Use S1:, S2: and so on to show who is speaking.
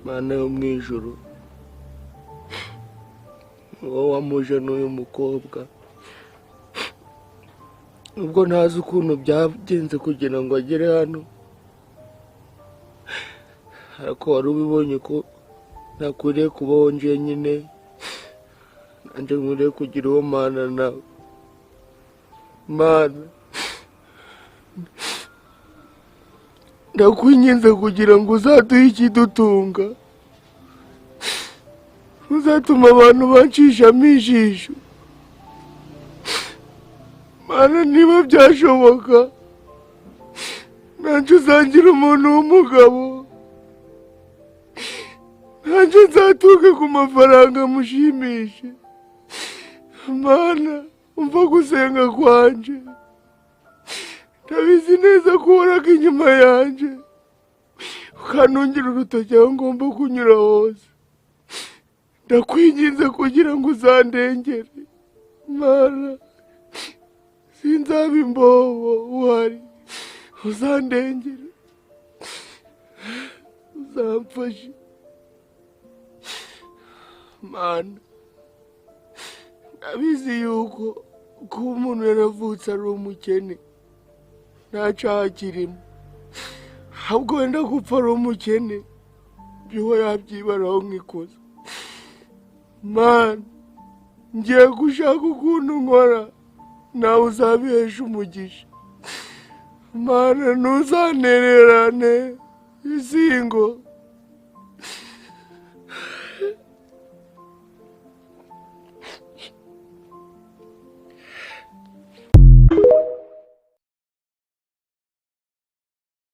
S1: Mana yo mu ijuru, wowe wamuje n'uyu mukobwa, ubwo ntazi ukuntu byagenze kugira ngo agere hano, ariko wari ubibonye ko nakwiriye kubaho njyenyine, nanjye nkwiriye kugira uwo mana nawe. Mana, ndakwinginze kugira ngo uzaduhe ikidutunga, uzatuma abantu banshishamo ijisho. Mana, niba byashoboka nanjye uzangira umuntu w'umugabo, nanjye nzatuke ku mafaranga mushimishe. Mana, umva gusenga kwanje, ndabizi neza ko uhoraga inyuma yanjye, ukantungira urutoki aho ngomba kunyura hose. Ndakwinginze kugira ngo uzandengere. Mana, sinzaba imbobo uhari, uzandengere, uzamfashe. Mana, ndabizi yuko kuba umuntu yaravutse ari umukene nta cyaha kirimo, ahubwo wenda gupfa ari umukene byo yabyibaraho nk'ikosa. Mana, ngiye gushaka ukuntu nkora, nawe uzabihesha umugisha. Mana, ntuzantererane izingo.